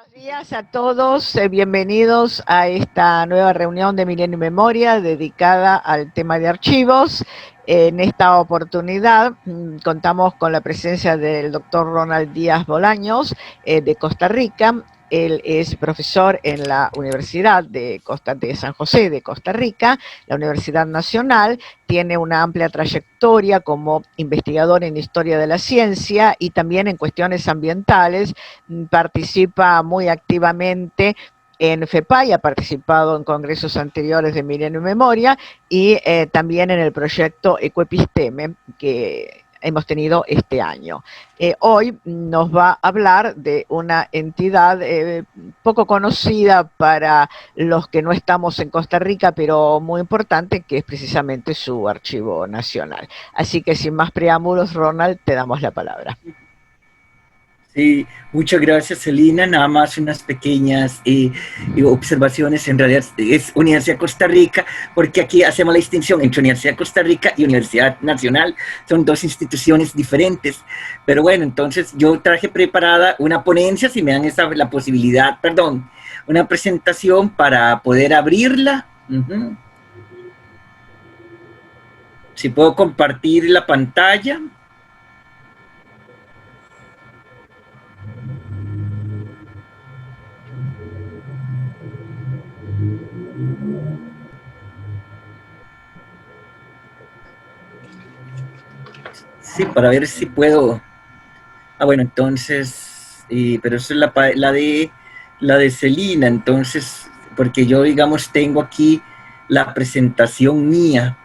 Buenos días a todos, bienvenidos a esta nueva reunión de Milenio y Memoria dedicada al tema de archivos. En esta oportunidad contamos con la presencia del doctor Ronald Díaz Bolaños de Costa Rica. Él es profesor en la Universidad de San José de Costa Rica, la Universidad Nacional. Tiene una amplia trayectoria como investigador en historia de la ciencia y también en cuestiones ambientales. Participa muy activamente en FEPAI, ha participado en congresos anteriores de Milenio y Memoria y también en el proyecto Ecoepisteme que hemos tenido este año. Hoy nos va a hablar de una entidad poco conocida para los que no estamos en Costa Rica, pero muy importante, que es precisamente su archivo nacional. Así que sin más preámbulos, Ronald, te damos la palabra. Sí, muchas gracias, Celina. Nada más unas pequeñas observaciones. En realidad es Universidad de Costa Rica, porque aquí hacemos la distinción entre Universidad de Costa Rica y Universidad Nacional. Son dos instituciones diferentes. Pero bueno, entonces yo traje preparada una ponencia, si me dan la posibilidad, perdón, una presentación para poder abrirla. Si puedo compartir la pantalla. Sí, para ver si puedo. Ah, bueno, entonces, pero eso es la de Celina, entonces, porque yo, digamos, tengo aquí la presentación mía.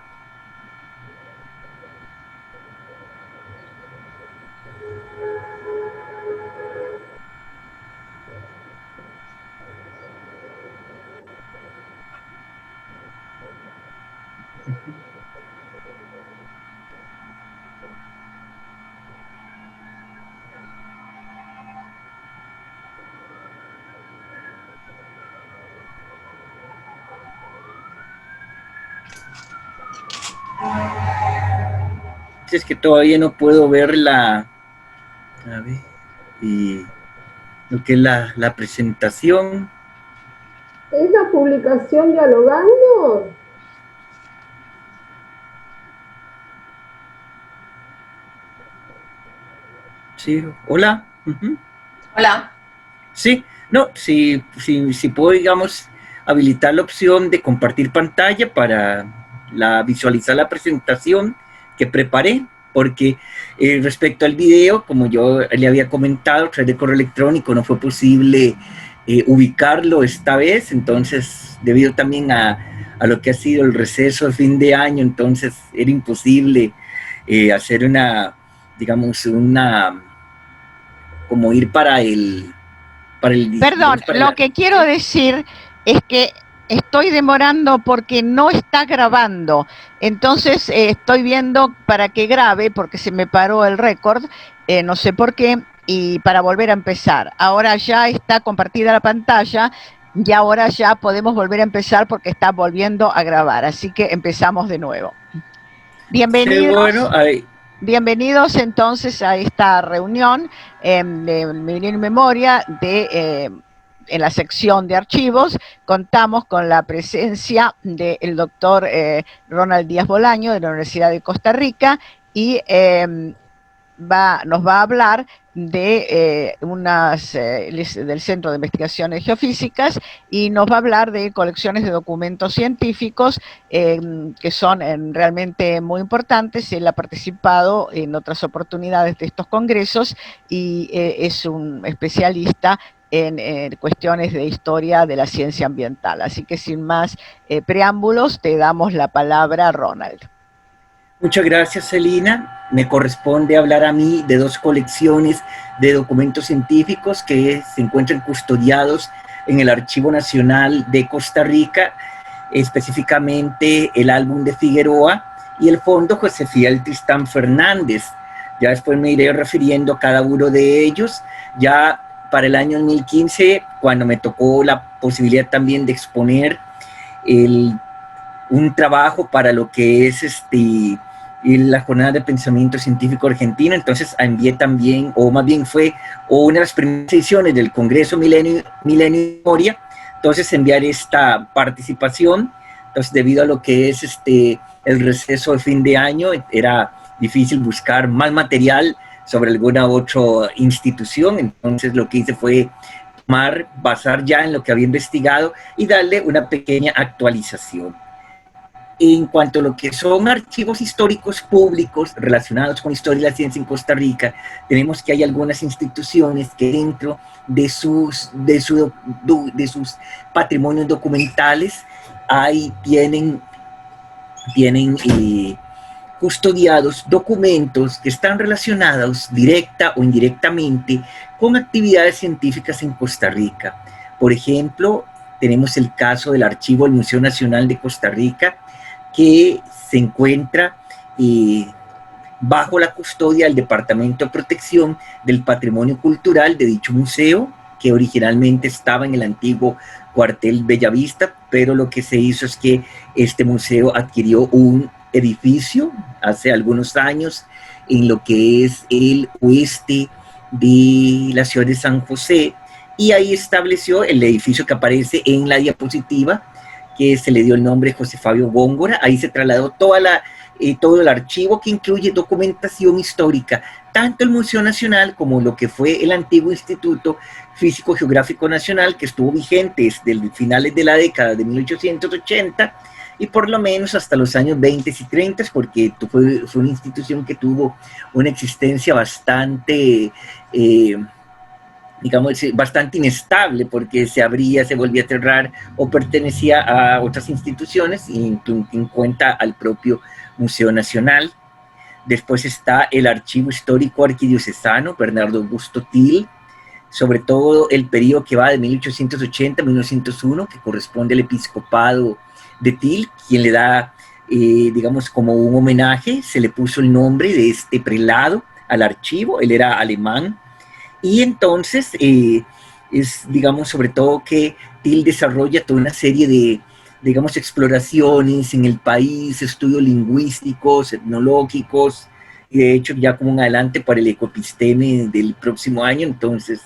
Es que todavía no puedo ver a ver, y lo que es la presentación. ¿Es la publicación dialogando? Sí, hola. Hola. Sí, no, si puedo, digamos, habilitar la opción de compartir pantalla para visualizar la presentación que preparé, porque respecto al video, como yo le había comentado, a través de correo electrónico no fue posible ubicarlo esta vez, entonces debido también a lo que ha sido el receso de fin de año, entonces era imposible hacer digamos, como ir para el... Perdón, lo que quiero decir es que estoy demorando porque no está grabando. Entonces estoy viendo para que grabe, porque se me paró el récord, no sé por qué, y para volver a empezar. Ahora ya está compartida la pantalla y ahora ya podemos volver a empezar porque está volviendo a grabar. Así que empezamos de nuevo. Bienvenidos. Sí, bueno, Bienvenidos entonces a esta reunión de Milenio y Memoria en la sección de archivos. Contamos con la presencia del doctor Ronald Díaz Bolaño de la Universidad de Costa Rica y nos va a hablar de del Centro de Investigaciones Geofísicas y nos va a hablar de colecciones de documentos científicos que son realmente muy importantes. Él ha participado en otras oportunidades de estos congresos y es un especialista en cuestiones de historia de la ciencia ambiental. Así que sin más preámbulos, te damos la palabra, Ronald. Muchas gracias, Celina. Me corresponde hablar a mí de dos colecciones de documentos científicos que se encuentran custodiados en el Archivo Nacional de Costa Rica, específicamente el álbum de Figueroa y el fondo Josefía Tristán Fernández. Ya después me iré refiriendo a cada uno de ellos. Ya para el año 2015, cuando me tocó la posibilidad también de exponer un trabajo para lo que es y la Jornada de Pensamiento Científico Argentino. Entonces envié también, o más bien fue una de las primeras ediciones del Congreso Milenio y Memoria, entonces enviar esta participación. Entonces, debido a lo que es el receso de fin de año, era difícil buscar más material sobre alguna otra institución. Entonces lo que hice fue basar ya en lo que había investigado y darle una pequeña actualización. En cuanto a lo que son archivos históricos públicos relacionados con historia y la ciencia en Costa Rica, tenemos que hay algunas instituciones que dentro de sus patrimonios documentales tienen custodiados documentos que están relacionados directa o indirectamente con actividades científicas en Costa Rica. Por ejemplo, tenemos el caso del archivo del Museo Nacional de Costa Rica, que se encuentra bajo la custodia del Departamento de Protección del Patrimonio Cultural de dicho museo, que originalmente estaba en el antiguo cuartel Bellavista, pero lo que se hizo es que este museo adquirió un edificio hace algunos años en lo que es el oeste de la ciudad de San José, y ahí estableció el edificio que aparece en la diapositiva, que se le dio el nombre José Fabio Góngora. Ahí se trasladó todo el archivo, que incluye documentación histórica, tanto el Museo Nacional como lo que fue el antiguo Instituto Físico Geográfico Nacional, que estuvo vigente desde finales de la década de 1880 y por lo menos hasta los años 20 y 30, porque fue una institución que tuvo una existencia bastante digamos, bastante inestable, porque se abría, se volvía a cerrar o pertenecía a otras instituciones, y en cuenta al propio Museo Nacional. Después está el Archivo Histórico Arquidiocesano Bernardo Augusto Til, sobre todo el periodo que va de 1880 a 1901, que corresponde al episcopado de Til, quien le da, digamos, como un homenaje, se le puso el nombre de este prelado al archivo. Él era alemán. Y entonces digamos, sobre todo que Til desarrolla toda una serie de, digamos, exploraciones en el país, estudios lingüísticos, etnológicos, y de hecho ya como un adelante para el ecopisteme del próximo año. Entonces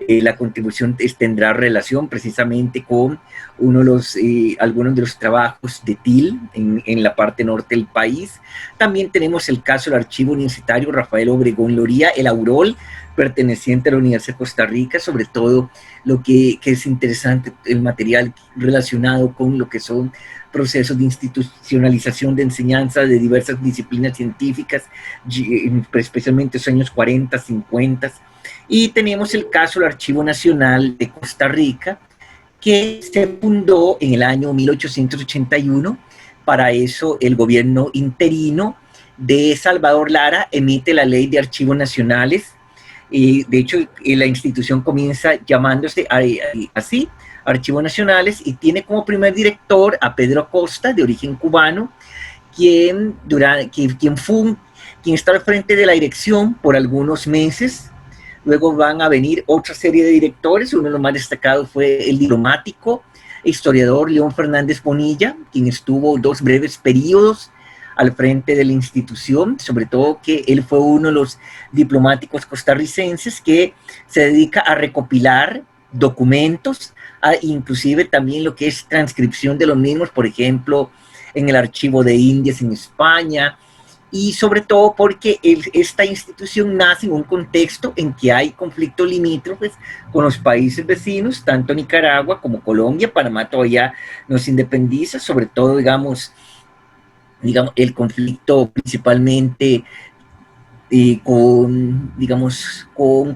la contribución tendrá relación precisamente con algunos de los trabajos de Til en la parte norte del país. También tenemos el caso del Archivo Universitario Rafael Obregón Loría, el AUROL, perteneciente a la Universidad de Costa Rica, sobre todo lo que es interesante, el material relacionado con lo que son procesos de institucionalización de enseñanza de diversas disciplinas científicas, especialmente en los años 40, 50. Y tenemos el caso del Archivo Nacional de Costa Rica, que se fundó en el año 1881. Para eso el gobierno interino de Salvador Lara emite la Ley de Archivos Nacionales. De hecho, la institución comienza llamándose así, Archivos Nacionales, y tiene como primer director a Pedro Costa, de origen cubano, quien está al frente de la dirección por algunos meses. Luego van a venir otra serie de directores. Uno de los más destacados fue el diplomático e historiador León Fernández Bonilla, quien estuvo 2 breves periodos al frente de la institución, sobre todo que él fue uno de los diplomáticos costarricenses que se dedica a recopilar documentos, inclusive también lo que es transcripción de los mismos, por ejemplo, en el Archivo de Indias en España, y sobre todo porque esta institución nace en un contexto en que hay conflictos limítrofes con los países vecinos, tanto Nicaragua como Colombia. Panamá todavía no se independiza, sobre todo, digamos, el conflicto principalmente con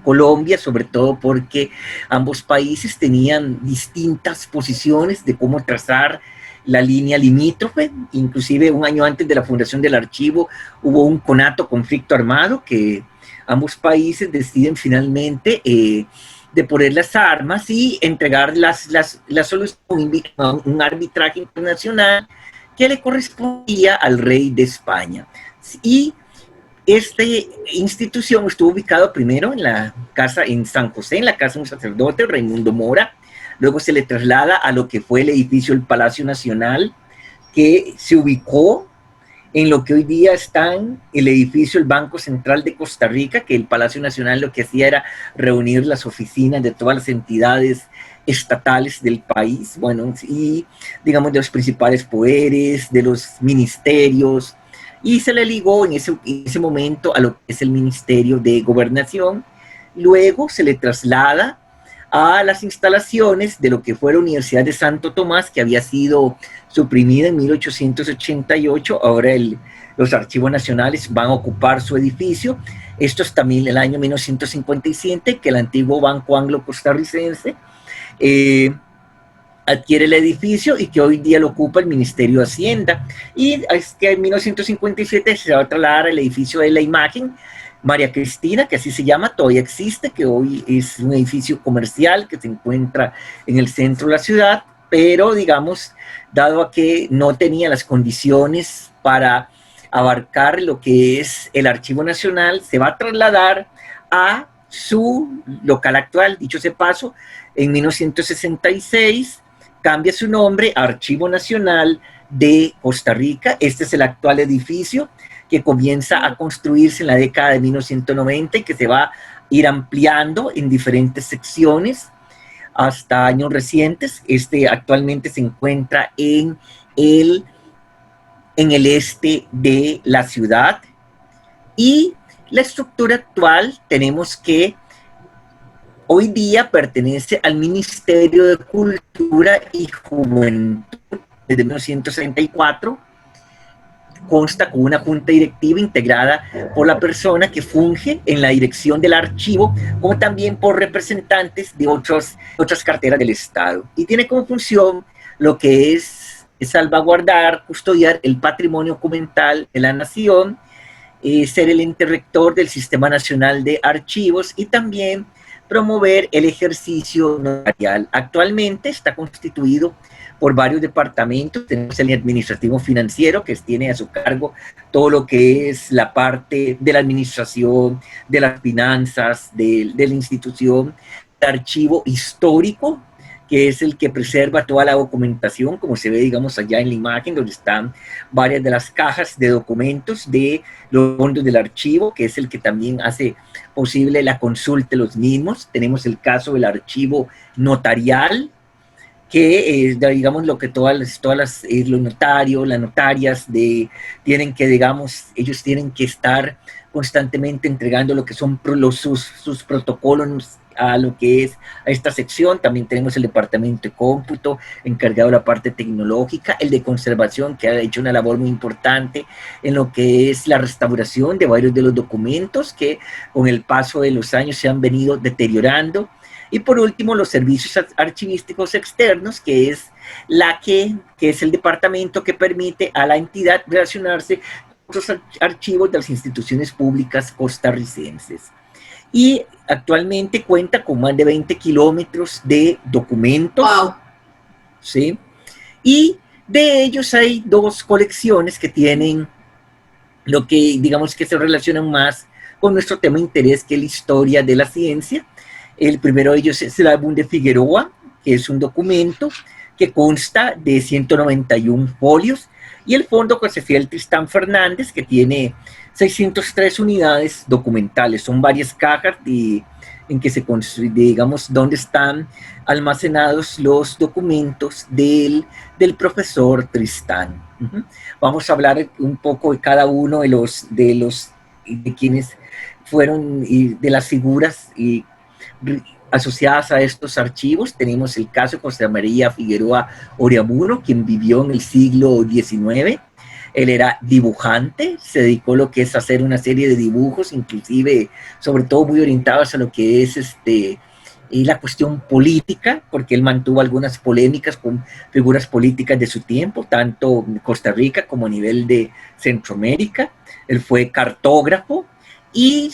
Colombia, sobre todo porque ambos países tenían distintas posiciones de cómo trazar la línea limítrofe. Inclusive un año antes de la fundación del archivo hubo un conato, conflicto armado, que ambos países deciden finalmente de poner las armas y entregar la solución a un arbitraje internacional que le correspondía al rey de España. Y esta institución estuvo ubicada primero en la casa en San José, en la casa de un sacerdote, Raimundo Mora. Luego se le traslada a lo que fue el edificio del Palacio Nacional, que se ubicó en lo que hoy día está en el edificio del Banco Central de Costa Rica, que el Palacio Nacional lo que hacía era reunir las oficinas de todas las entidades estatales del país, bueno, y digamos de los principales poderes, de los ministerios, y se le ligó en ese momento a lo que es el Ministerio de Gobernación. Luego se le traslada a las instalaciones de lo que fue la Universidad de Santo Tomás, que había sido suprimida en 1888. Ahora los archivos nacionales van a ocupar su edificio. Esto es también el año 1957, que el antiguo Banco Anglo Costarricense adquiere el edificio y que hoy día lo ocupa el Ministerio de Hacienda. Y es que en 1957 se va a trasladar al edificio de la imagen María Cristina, que así se llama, todavía existe, que hoy es un edificio comercial que se encuentra en el centro de la ciudad, pero digamos, dado a que no tenía las condiciones para abarcar lo que es el Archivo Nacional, se va a trasladar a su local actual. Dicho sea paso, en 1966 cambia su nombre a Archivo Nacional de Costa Rica. Este es el actual edificio que comienza a construirse en la década de 1990 y que se va a ir ampliando en diferentes secciones hasta años recientes. Este actualmente se encuentra en el este de la ciudad. Y la estructura actual tenemos que hoy día pertenece al Ministerio de Cultura y Juventud desde 1964. Consta con una junta directiva integrada por la persona que funge en la dirección del archivo, como también por representantes de otras carteras del Estado. Y tiene como función lo que es salvaguardar, custodiar el patrimonio documental de la nación, ser el ente rector del Sistema Nacional de Archivos y también promover el ejercicio notarial. Actualmente está constituido por varios departamentos. Tenemos el administrativo financiero, que tiene a su cargo todo lo que es la parte de la administración, de las finanzas, de la institución, el archivo histórico, que es el que preserva toda la documentación, como se ve, digamos, allá en la imagen, donde están varias de las cajas de documentos de los fondos del archivo, que es el que también hace posible la consulta de los mismos. Tenemos el caso del archivo notarial, que digamos lo que los notarios, las notarias tienen que, digamos, ellos tienen que estar constantemente entregando lo que son sus protocolos a lo que es a esta sección. También tenemos el departamento de cómputo encargado de la parte tecnológica, el de conservación, que ha hecho una labor muy importante en lo que es la restauración de varios de los documentos que con el paso de los años se han venido deteriorando. Y por último, los servicios archivísticos externos, que es que es el departamento que permite a la entidad relacionarse con los archivos de las instituciones públicas costarricenses. Y actualmente cuenta con más de 20 kilómetros de documentos. Wow. ¿Sí? Y de ellos hay dos colecciones que tienen lo que, digamos, que se relacionan más con nuestro tema de interés, que es la historia de la ciencia. El primero de ellos es el álbum de Figueroa, que es un documento que consta de 191 folios, y el fondo Josefiel Tristán Fernández, que tiene 603 unidades documentales. Son varias cajas en que se construye, digamos, donde están almacenados los documentos del profesor Tristán. Vamos a hablar un poco de cada uno de quienes fueron y de las figuras y asociadas a estos archivos. Tenemos el caso de José María Figueroa Oreamuno, quien vivió en el siglo XIX. Él era dibujante, se dedicó a lo que es hacer una serie de dibujos, inclusive, sobre todo muy orientados a lo que es la cuestión política, porque él mantuvo algunas polémicas con figuras políticas de su tiempo, tanto en Costa Rica como a nivel de Centroamérica. Él fue cartógrafo y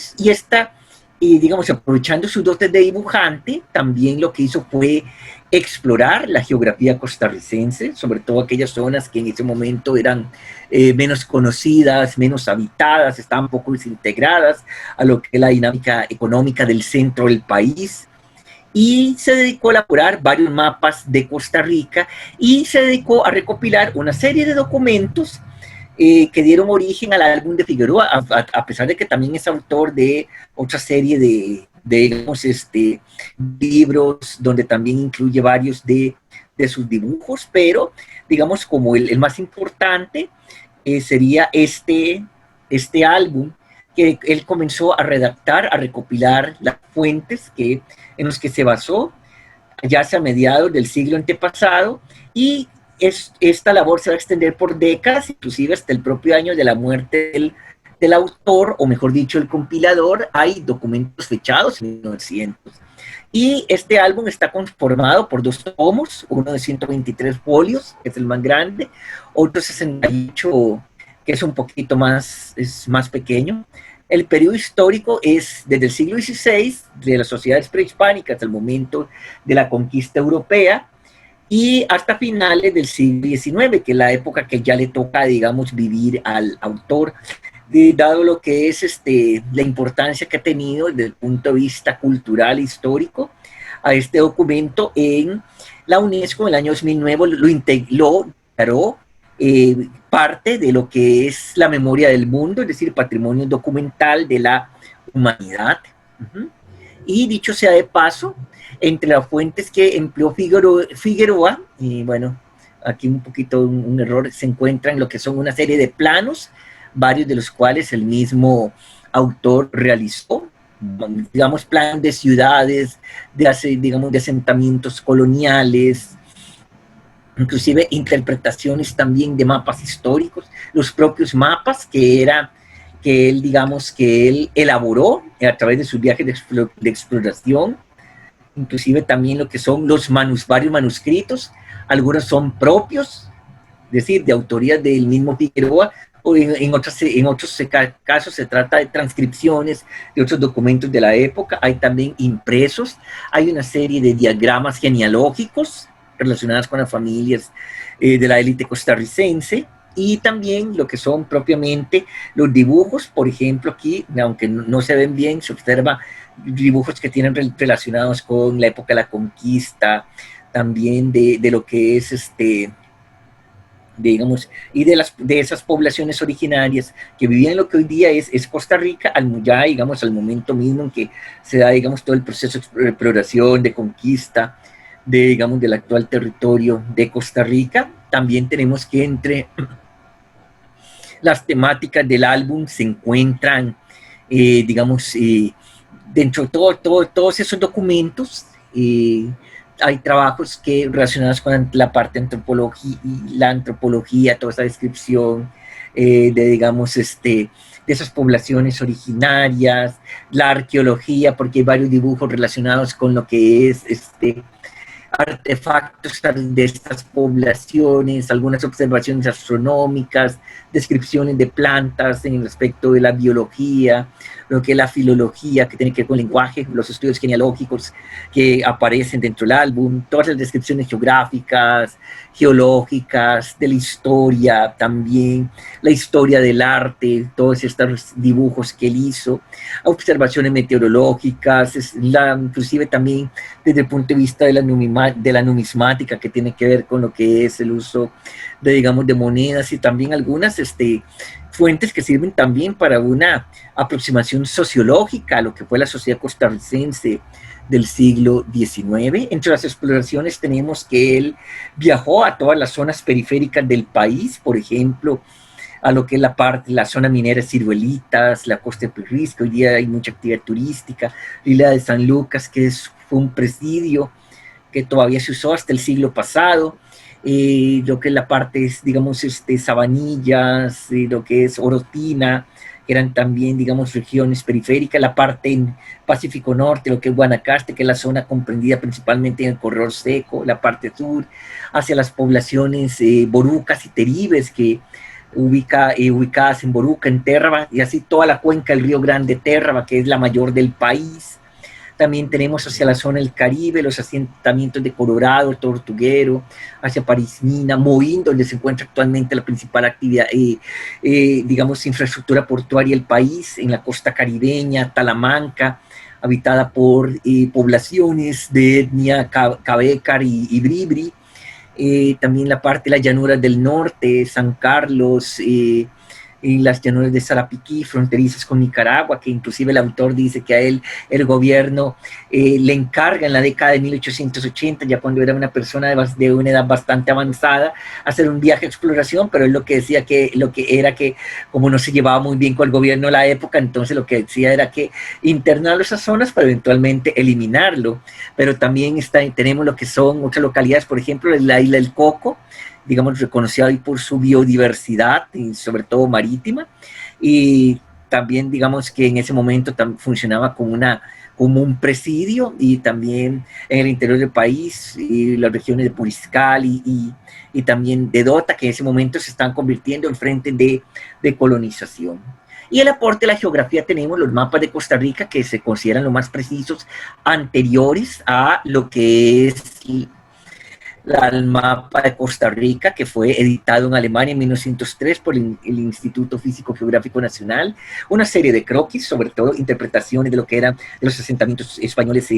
digamos, aprovechando sus dotes de dibujante, también lo que hizo fue explorar la geografía costarricense, sobre todo aquellas zonas que en ese momento eran menos conocidas, menos habitadas, estaban un poco desintegradas a lo que es la dinámica económica del centro del país. Y se dedicó a elaborar varios mapas de Costa Rica y se dedicó a recopilar una serie de documentos que dieron origen al álbum de Figueroa, a pesar de que también es autor de otra serie de digamos, libros donde también incluye varios de sus dibujos, pero digamos como el más importante sería este álbum que él comenzó a redactar, a recopilar las fuentes en los que se basó ya hacia mediados del siglo antepasado, y esta labor se va a extender por décadas, inclusive hasta el propio año de la muerte del autor, o mejor dicho, el compilador. Hay documentos fechados en 1900. Y este álbum está conformado por 2 tomos, uno de 123 folios, que es el más grande, otro 68, que es un poquito más, es más pequeño. El periodo histórico es desde el siglo XVI, de las sociedades prehispánicas hasta el momento de la conquista europea, y hasta finales del siglo XIX, que es la época que ya le toca, digamos, vivir al autor, dado lo que es la importancia que ha tenido desde el punto de vista cultural e histórico a este documento. En la UNESCO en el año 2009 lo declaró parte de lo que es la memoria del mundo, es decir, patrimonio documental de la humanidad. Y dicho sea de paso, entre las fuentes que empleó Figueroa, y bueno, aquí un poquito un error, se encuentran lo que son una serie de planos, varios de los cuales el mismo autor realizó, digamos, planos de ciudades, digamos, de asentamientos coloniales, inclusive interpretaciones también de mapas históricos, los propios mapas que él, digamos, que él elaboró a través de sus viajes de exploración, inclusive también lo que son los varios manuscritos, algunos son propios, es decir, de autoría del mismo Figueroa, o en otros casos se trata de transcripciones de otros documentos de la época. Hay también impresos, hay una serie de diagramas genealógicos relacionadas con las familias de la élite costarricense, y también lo que son propiamente los dibujos. Por ejemplo, aquí, aunque no se ven bien, se observa dibujos que tienen relacionados con la época de la conquista, también de lo que es digamos, y de esas poblaciones originarias que vivían en lo que hoy día es Costa Rica, ya, digamos, al momento mismo en que se da, digamos, todo el proceso de exploración, de conquista, digamos, del actual territorio de Costa Rica. También tenemos que entre las temáticas del álbum se encuentran, digamos, dentro de todos esos documentos, hay trabajos relacionados con la parte antropología, la antropología, toda esa descripción digamos, de esas poblaciones originarias, la arqueología, porque hay varios dibujos relacionados con lo que es artefactos de estas poblaciones, algunas observaciones astronómicas, descripciones de plantas en el aspecto de la biología, lo que es la filología, que tiene que ver con el lenguaje, los estudios genealógicos que aparecen dentro del álbum, todas las descripciones geográficas, geológicas, de la historia también, la historia del arte, todos estos dibujos que él hizo, observaciones meteorológicas, inclusive también desde el punto de vista de la numismática, que tiene que ver con lo que es el uso de, digamos, de monedas, y también algunas fuentes que sirven también para una aproximación sociológica a lo que fue la sociedad costarricense del siglo XIX. Entre las exploraciones tenemos que él viajó a todas las zonas periféricas del país, por ejemplo, a lo que es la zona minera de Ciruelitas, la costa de Pirris, que hoy día hay mucha actividad turística, la isla de San Lucas, que fue un presidio que todavía se usó hasta el siglo pasado, lo que es la parte, digamos, Sabanillas, lo que es Orotina, que eran también, digamos, regiones periféricas, la parte en Pacífico Norte, lo que es Guanacaste, que es la zona comprendida principalmente en el Corredor Seco, la parte sur, hacia las poblaciones Borucas y Teribes, que ubicadas en Boruca, en Térraba, y así toda la cuenca del Río Grande Térraba, que es la mayor del país. También tenemos hacia la zona del Caribe, los asentamientos de Colorado, Tortuguero, hacia Parismina, Moín, donde se encuentra actualmente la principal actividad, digamos, infraestructura portuaria del país, en la costa caribeña, Talamanca, habitada por poblaciones de etnia Cabecar y Bribri, también la parte de las llanuras del norte, San Carlos, y las llanuras de Sarapiquí, fronterizas con Nicaragua, que inclusive el autor dice que a él el gobierno le encarga en la década de 1880, ya cuando era una persona de una edad bastante avanzada, hacer un viaje de exploración, pero él lo que decía que lo que era que como no se llevaba muy bien con el gobierno de la época, entonces lo que decía era que internarlo a esas zonas para eventualmente eliminarlo. Pero también tenemos lo que son otras localidades, por ejemplo, la isla del Coco, digamos, reconocida hoy por su biodiversidad y sobre todo marítima, y también digamos que en ese momento funcionaba como un presidio, y también en el interior del país, y las regiones de Puriscal y también de Dota, que en ese momento se están convirtiendo en frente de colonización. Y el aporte de la geografía, tenemos los mapas de Costa Rica, que se consideran los más precisos anteriores a lo que es el mapa de Costa Rica, que fue editado en Alemania en 1903 por el Instituto Físico Geográfico Nacional, una serie de croquis, sobre todo interpretaciones de lo que eran los asentamientos españoles,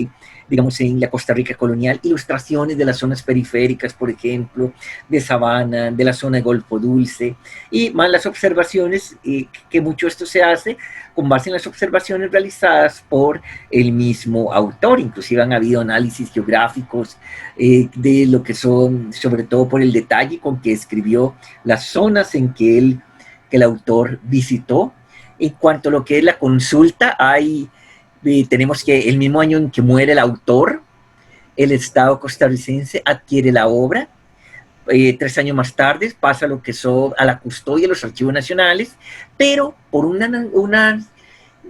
digamos, en la Costa Rica colonial, ilustraciones de las zonas periféricas, por ejemplo, de Sabana, de la zona de Golfo Dulce, y más las observaciones, que mucho esto se hace con base en las observaciones realizadas por el mismo autor. Inclusive han habido análisis geográficos de lo que son, sobre todo por el detalle con que escribió las zonas en que el autor visitó. En cuanto a lo que es la consulta, tenemos que el mismo año en que muere el autor, el Estado costarricense adquiere la obra. 3 años más tarde pasa lo que son a la custodia de los archivos nacionales, pero por una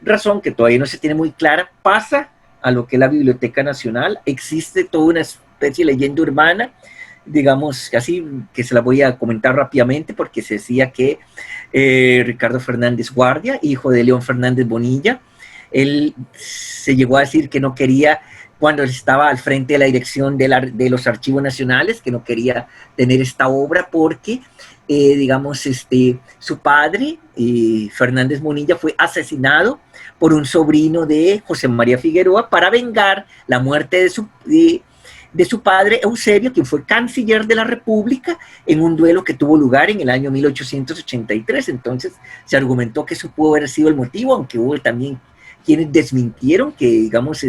razón que todavía no se tiene muy clara, pasa a lo que es la Biblioteca Nacional. Existe toda una especie de leyenda urbana, digamos así, que se la voy a comentar rápidamente, porque se decía que Ricardo Fernández Guardia, hijo de León Fernández Bonilla, él se llegó a decir que no quería, cuando estaba al frente de la dirección de los archivos nacionales, que no quería tener esta obra porque, digamos, su padre, Fernández Bonilla, fue asesinado por un sobrino de José María Figueroa para vengar la muerte de su padre Eusebio, quien fue canciller de la República, en un duelo que tuvo lugar en el año 1883. Entonces se argumentó que eso pudo haber sido el motivo, aunque hubo también quienes desmintieron que, digamos,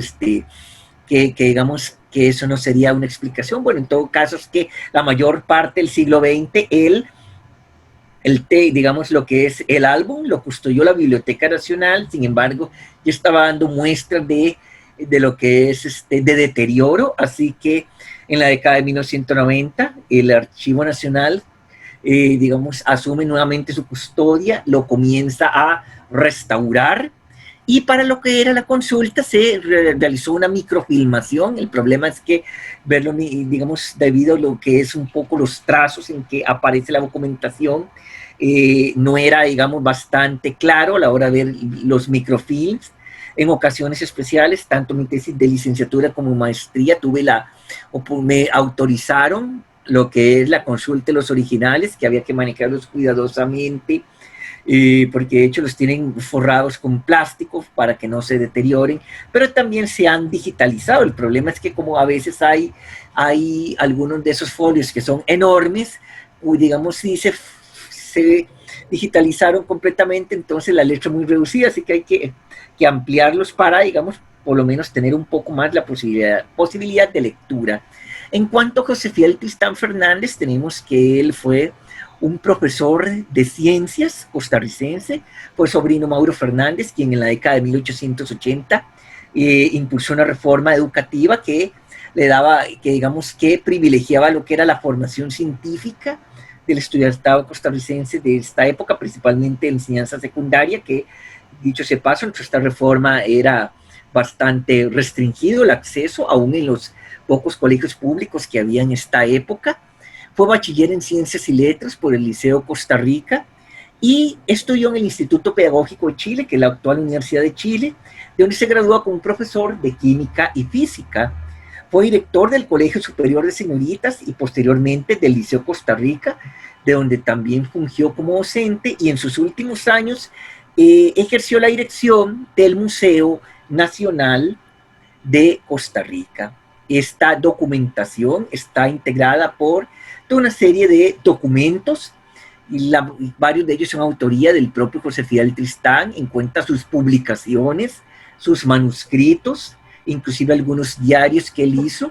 digamos que eso no sería una explicación. Bueno, en todo caso es que la mayor parte del siglo XX, digamos, lo que es el álbum lo custodió la Biblioteca Nacional. Sin embargo, ya estaba dando muestras de lo que es de deterioro, así que en la década de 1990 el Archivo Nacional, digamos, asume nuevamente su custodia, lo comienza a restaurar, y para lo que era la consulta se realizó una microfilmación. El problema es que verlo, digamos, debido a lo que es un poco los trazos en que aparece la documentación, no era, digamos, bastante claro a la hora de ver los microfilms. En ocasiones especiales, tanto mi tesis de licenciatura como maestría, me autorizaron lo que es la consulta de los originales, que había que manejarlos cuidadosamente, porque de hecho los tienen forrados con plástico para que no se deterioren, pero también se han digitalizado. El problema es que como a veces hay algunos de esos folios que son enormes, digamos, sí se digitalizaron completamente, entonces la letra es muy reducida, así que hay que ampliarlos para, digamos, por lo menos tener un poco más la posibilidad de lectura. En cuanto a José Fiel Tristán Fernández, tenemos que él fue un profesor de ciencias costarricense, fue sobrino Mauro Fernández, quien en la década de 1880 impulsó una reforma educativa que digamos, que privilegiaba lo que era la formación científica del estudiantado costarricense de esta época, principalmente en enseñanza secundaria, que, dicho sea paso, esta reforma era bastante restringido el acceso, aún en los pocos colegios públicos que había en esta época. Fue bachiller en Ciencias y Letras por el Liceo Costa Rica y estudió en el Instituto Pedagógico de Chile, que es la actual Universidad de Chile, de donde se graduó como profesor de Química y Física. Fue director del Colegio Superior de Señoritas y posteriormente del Liceo Costa Rica, de donde también fungió como docente, y en sus últimos años ejerció la dirección del Museo Nacional de Costa Rica. Esta documentación está integrada por toda una serie de documentos, y varios de ellos son autoría del propio José Fidel Tristán, en cuenta sus publicaciones, sus manuscritos, inclusive algunos diarios que él hizo.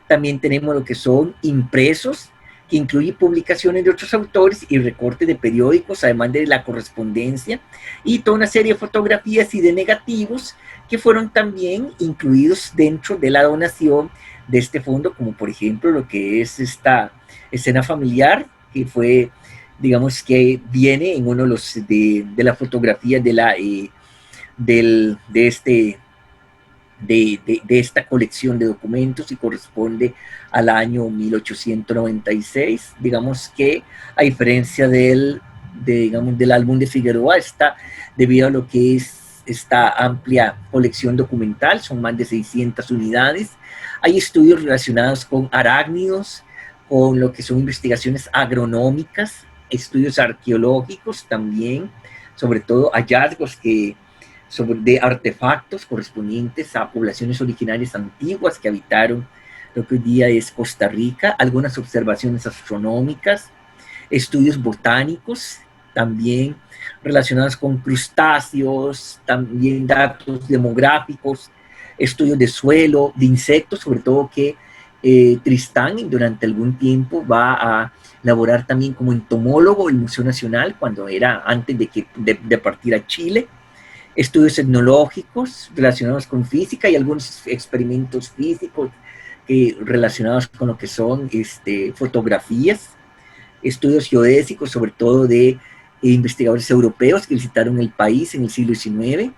También tenemos lo que son impresos, que incluye publicaciones de otros autores y recortes de periódicos, además de la correspondencia, y toda una serie de fotografías y de negativos que fueron también incluidos dentro de la donación de este fondo, como por ejemplo lo que es esta escena familiar, que fue, digamos, que viene en uno de los de la fotografía de esta colección de documentos, y corresponde al año 1896. Digamos que, a diferencia del álbum de Figueroa, está debido a lo que es esta amplia colección documental, son más de 600 unidades. Hay estudios relacionados con arácnidos, con lo que son investigaciones agronómicas, estudios arqueológicos también, sobre todo hallazgos de artefactos correspondientes a poblaciones originarias antiguas que habitaron lo que hoy día es Costa Rica, algunas observaciones astronómicas, estudios botánicos, también relacionados con crustáceos, también datos demográficos, estudios de suelo, de insectos, sobre todo que Tristán durante algún tiempo va a laborar también como entomólogo en el Museo Nacional, cuando era antes de partir a Chile. Estudios etnológicos relacionados con física y algunos experimentos físicos relacionados con lo que son fotografías, estudios geodésicos, sobre todo de investigadores europeos que visitaron el país en el siglo XIX,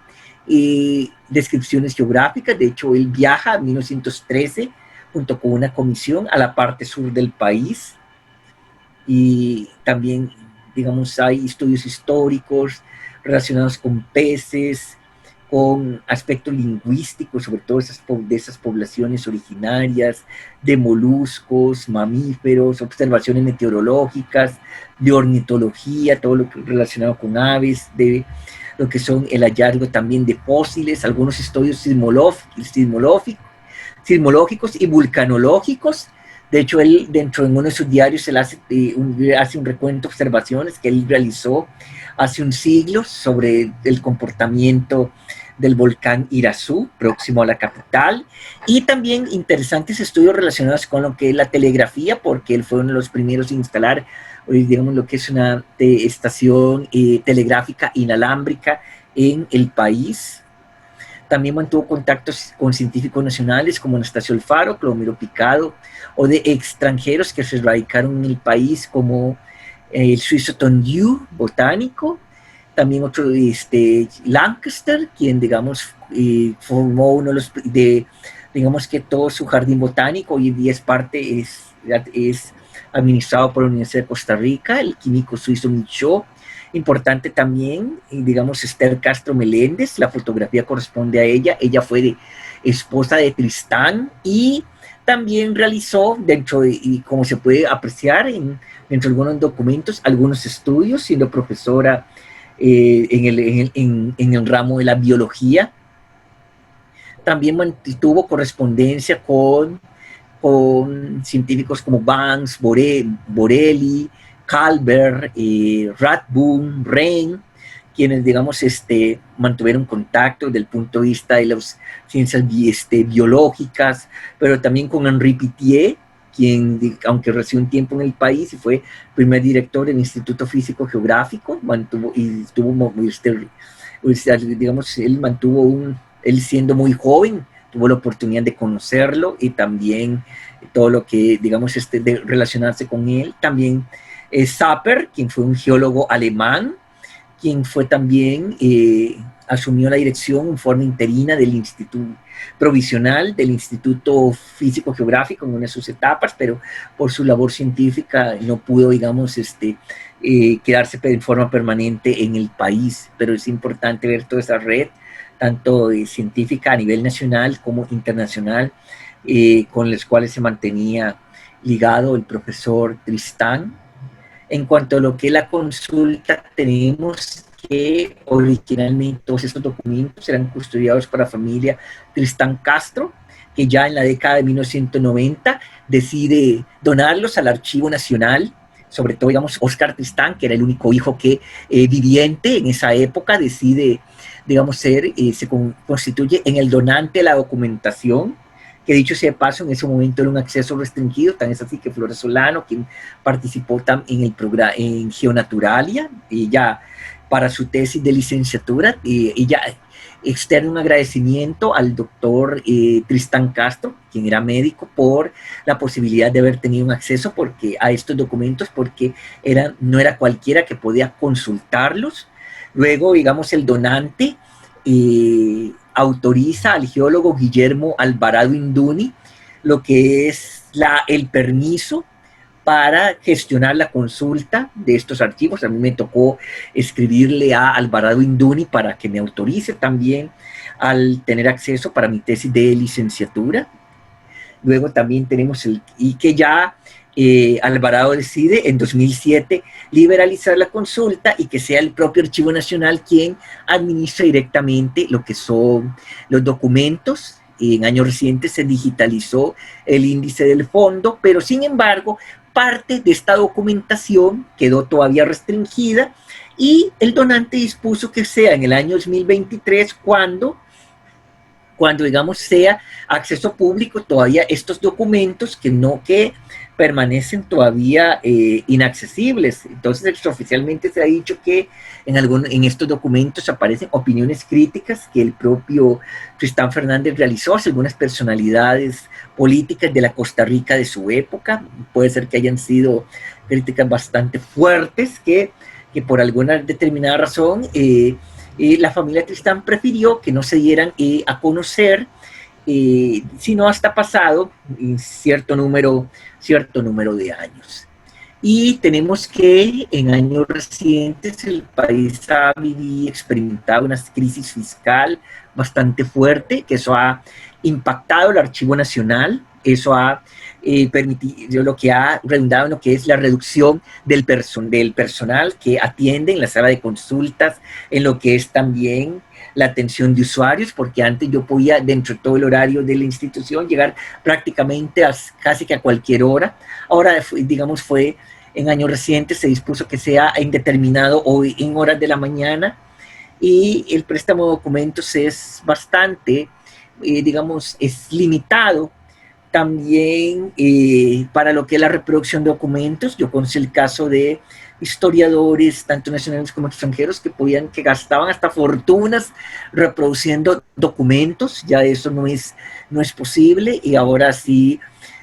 descripciones geográficas. De hecho, él viaja en 1913 junto con una comisión a la parte sur del país, y también, digamos, hay estudios históricos relacionados con peces, con aspectos lingüísticos, sobre todo de esas poblaciones originarias, de moluscos, mamíferos, observaciones meteorológicas, de ornitología, todo lo que relacionado con aves, de lo que son el hallazgo también de fósiles, algunos estudios sismológicos y vulcanológicos. De hecho, él, dentro de uno de sus diarios, él hace un recuento de observaciones que él realizó hace un siglo sobre el comportamiento del volcán Irazú, próximo a la capital, y también interesantes estudios relacionados con lo que es la telegrafía, porque él fue uno de los primeros en instalar, digamos, lo que es una estación telegráfica inalámbrica en el país. También mantuvo contactos con científicos nacionales como Anastasio Alfaro, Clomiro Picado, o de extranjeros que se radicaron en el país, como el suizo Tondieu, botánico, también otro Lancaster, quien, digamos, formó uno de los, digamos, que todo su jardín botánico hoy en día es administrado por la Universidad de Costa Rica. El químico suizo Michaud, importante también, digamos, Esther Castro Meléndez, la fotografía corresponde a ella fue esposa de Tristán, y también realizó, y como se puede apreciar dentro de algunos documentos, algunos estudios, siendo profesora en el ramo de la biología. También mantuvo correspondencia con científicos como Banks, Borelli, Calvert, Rathbone, Rein, quienes, digamos, mantuvieron contacto desde el punto de vista de las ciencias biológicas, pero también con Henri Pittier, quien, aunque residió un tiempo en el país y fue primer director del Instituto Físico Geográfico, digamos, él siendo muy joven, tuvo la oportunidad de conocerlo, y también todo lo que, digamos, de relacionarse con él. También Sapper, quien fue un geólogo alemán, quien fue también, asumió la dirección en forma interina del Instituto Provisional del Instituto Físico Geográfico en una de sus etapas, pero por su labor científica no pudo, digamos, quedarse en forma permanente en el país. Pero es importante ver toda esa red, tanto científica a nivel nacional como internacional, con los cuales se mantenía ligado el profesor Tristán. En cuanto a lo que es la consulta, tenemos que originalmente todos estos documentos eran custodiados por la familia Tristán Castro, que ya en la década de 1990 decide donarlos al Archivo Nacional. Sobre todo, digamos, Óscar Tristán, que era el único hijo que viviente en esa época, decide, digamos, se constituye en el donante de la documentación, que dicho sea de paso, en ese momento era un acceso restringido, tan es así que Flora Solano, quien participó en el programa en Geonaturalia, ella para su tesis de licenciatura, ella externa un agradecimiento al doctor Tristán Castro, quien era médico, por la posibilidad de haber tenido un acceso a estos documentos, porque no era cualquiera que podía consultarlos. Luego, digamos, el donante autoriza al geólogo Guillermo Alvarado Induni lo que es el permiso para gestionar la consulta de estos archivos. A mí me tocó escribirle a Alvarado Induni para que me autorice también al tener acceso para mi tesis de licenciatura. Luego también tenemos Alvarado decide en 2007 liberalizar la consulta y que sea el propio Archivo Nacional quien administra directamente lo que son los documentos. En años recientes se digitalizó el índice del fondo, pero sin embargo parte de esta documentación quedó todavía restringida y el donante dispuso que sea en el año 2023 cuando digamos sea acceso público todavía estos documentos que permanecen todavía inaccesibles. Entonces extraoficialmente se ha dicho que en estos documentos aparecen opiniones críticas que el propio Tristán Fernández realizó hacia algunas personalidades políticas de la Costa Rica de su época. Puede ser que hayan sido críticas bastante fuertes que por alguna determinada razón la familia Tristán prefirió que no se dieran a conocer, sino hasta pasado cierto número de años. Y tenemos que en años recientes el país ha experimentado una crisis fiscal bastante fuerte, que eso ha impactado el Archivo Nacional, eso ha permitido lo que ha redundado en lo que es la reducción del personal que atiende en la sala de consultas, en lo que es también la atención de usuarios, porque antes yo podía, dentro de todo el horario de la institución, llegar prácticamente casi que a cualquier hora. Ahora, digamos, en años recientes se dispuso que sea indeterminado o en horas de la mañana, y el préstamo de documentos es bastante, digamos, es limitado. También para lo que es la reproducción de documentos, yo conocí el caso de historiadores, tanto nacionales como extranjeros, que gastaban hasta fortunas reproduciendo documentos. Ya eso no es posible, y ahora sí,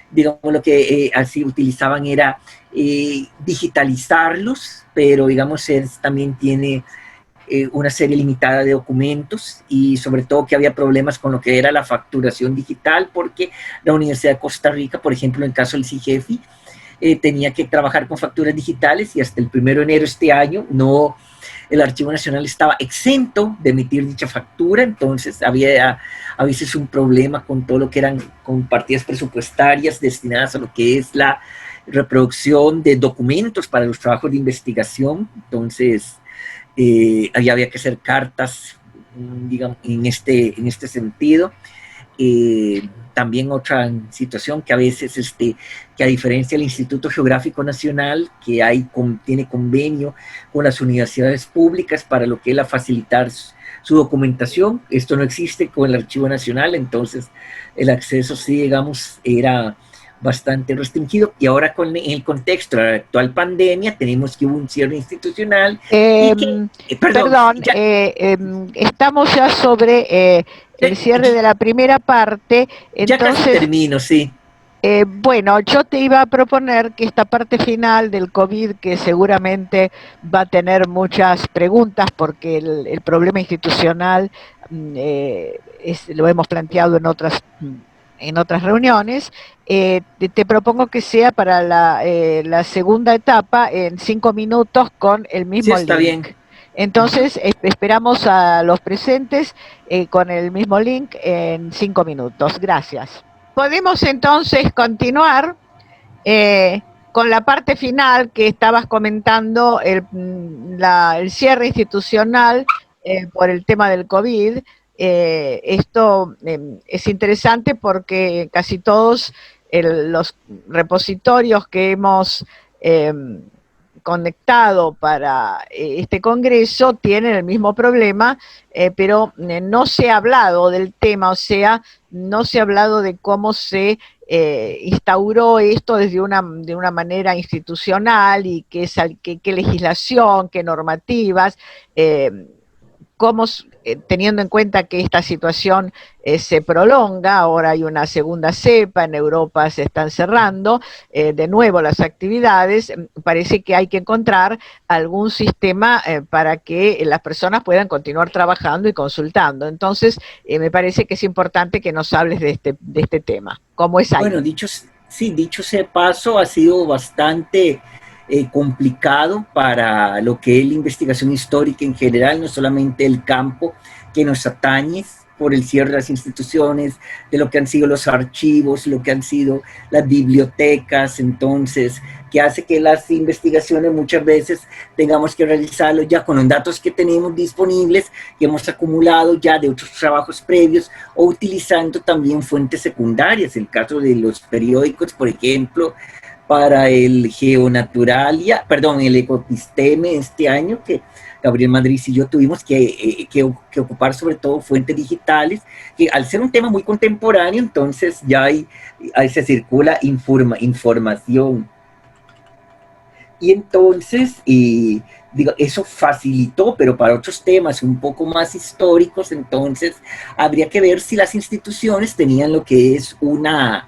digamos, lo que así utilizaban era digitalizarlos, pero digamos, también tiene una serie limitada de documentos, y sobre todo que había problemas con lo que era la facturación digital, porque la Universidad de Costa Rica, por ejemplo, en el caso del CIGEFI, tenía que trabajar con facturas digitales, y hasta el 1 de enero de este año el Archivo Nacional estaba exento de emitir dicha factura. Entonces había a veces un problema con todo lo que eran con partidas presupuestarias destinadas a lo que es la reproducción de documentos para los trabajos de investigación. Entonces ahí había que hacer cartas, digamos, en este sentido. También otra situación que a veces, que a diferencia del Instituto Geográfico Nacional, que tiene convenio con las universidades públicas para lo que es facilitar su documentación, esto no existe con el Archivo Nacional. Entonces el acceso, sí, digamos, era bastante restringido, y ahora en el contexto de la actual pandemia tenemos que hubo un cierre institucional. Estamos ya sobre el cierre de la primera parte, entonces, ya casi termino, sí. Bueno, yo te iba a proponer que esta parte final del COVID, que seguramente va a tener muchas preguntas, porque el problema institucional lo hemos planteado en otras reuniones, te propongo que sea para la segunda etapa en 5 minutos con el mismo link. Está bien. Entonces esperamos a los presentes con el mismo link en 5 minutos. Gracias. Podemos entonces continuar. con la parte final que estabas comentando, el cierre institucional por el tema del COVID. Esto es interesante porque casi todos los repositorios que hemos conectado para este congreso tienen el mismo problema, pero no se ha hablado del tema, o sea, no se ha hablado de cómo se instauró esto desde de una manera institucional y qué legislación, qué normativas, cómo, teniendo en cuenta que esta situación se prolonga, ahora hay una segunda cepa, en Europa se están cerrando de nuevo las actividades, parece que hay que encontrar algún sistema para que las personas puedan continuar trabajando y consultando. Entonces, me parece que es importante que nos hables de este tema. ¿Cómo es ahí? Bueno, dicho sea de paso, ha sido bastante complicado para lo que es la investigación histórica en general, no solamente el campo que nos atañe por el cierre de las instituciones, de lo que han sido los archivos, lo que han sido las bibliotecas, entonces, que hace que las investigaciones muchas veces tengamos que realizarlo ya con los datos que tenemos disponibles, que hemos acumulado ya de otros trabajos previos, o utilizando también fuentes secundarias, el caso de los periódicos, por ejemplo, para el Geonaturalia, perdón, el Ecosistema este año, que Gabriel Madrid y yo tuvimos que ocupar sobre todo fuentes digitales, que al ser un tema muy contemporáneo, entonces ya ahí se circula información. Y entonces, digo, eso facilitó, pero para otros temas un poco más históricos, entonces habría que ver si las instituciones tenían lo que es una...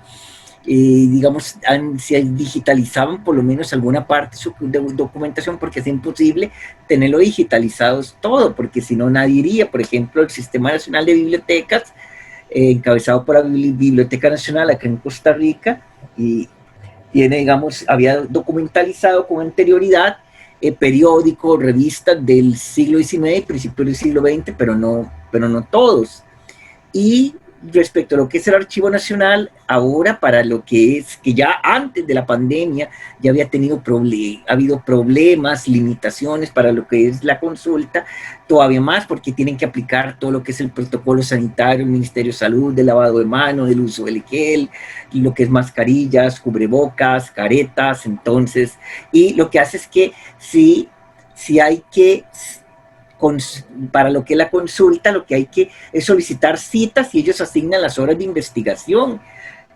digamos, se digitalizaban por lo menos alguna parte de documentación, porque es imposible tenerlo digitalizado todo, porque si no nadie iría. Por ejemplo, el Sistema Nacional de Bibliotecas, encabezado por la Biblioteca Nacional acá en Costa Rica, y tiene, digamos, había documentalizado con anterioridad periódicos, revistas del siglo XIX y principios del siglo XX, pero no todos. Y respecto a lo que es el Archivo Nacional, ahora para lo que es, que ya antes de la pandemia ya había habido problemas, limitaciones para lo que es la consulta, todavía más porque tienen que aplicar todo lo que es el protocolo sanitario, el Ministerio de Salud, del lavado de manos, del uso del gel, y lo que es mascarillas, cubrebocas, caretas, entonces, y lo que hace es que si hay que... para lo que es la consulta, lo que hay que es solicitar citas y ellos asignan las horas de investigación.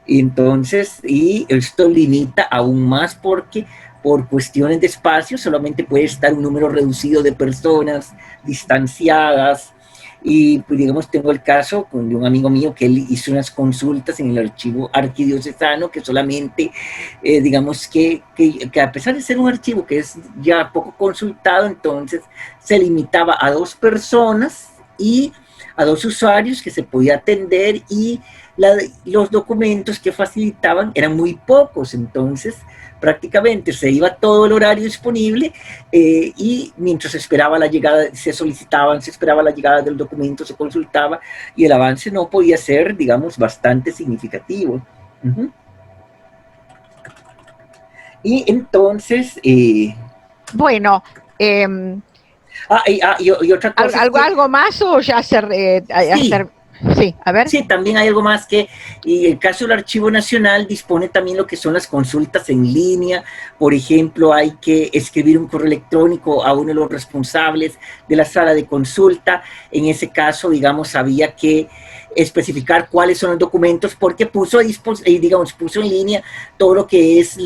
Entonces, y esto limita aún más porque por cuestiones de espacio solamente puede estar un número reducido de personas distanciadas. Y pues, digamos, tengo el caso de un amigo mío que él hizo unas consultas en el archivo arquidiocesano que solamente, digamos que a pesar de ser un archivo que es ya poco consultado, entonces se limitaba a 2 personas y a 2 usuarios que se podía atender, y los documentos que facilitaban eran muy pocos, entonces prácticamente se iba todo el horario disponible y mientras se esperaba la llegada, se esperaba la llegada del documento, se consultaba, y el avance no podía ser, digamos, bastante significativo. Y entonces... bueno... y otra cosa... ¿Algo más o ya sí, a ver. Sí, también hay algo más que, y el caso del Archivo Nacional dispone también lo que son las consultas en línea. Por ejemplo, hay que escribir un correo electrónico a uno de los responsables de la sala de consulta. En ese caso, digamos, había que especificar cuáles son los documentos, porque puso en línea todo lo que es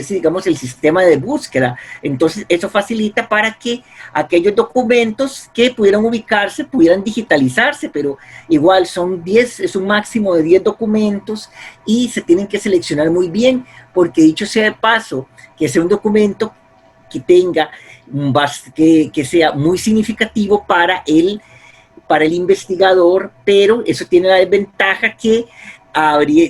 digamos, el sistema de búsqueda. Entonces, eso facilita para que aquellos documentos que pudieran ubicarse, pudieran digitalizarse, pero igual es un máximo de 10 documentos y se tienen que seleccionar muy bien, porque dicho sea de paso, que sea un documento que tenga, que sea muy significativo para el investigador, pero eso tiene la desventaja que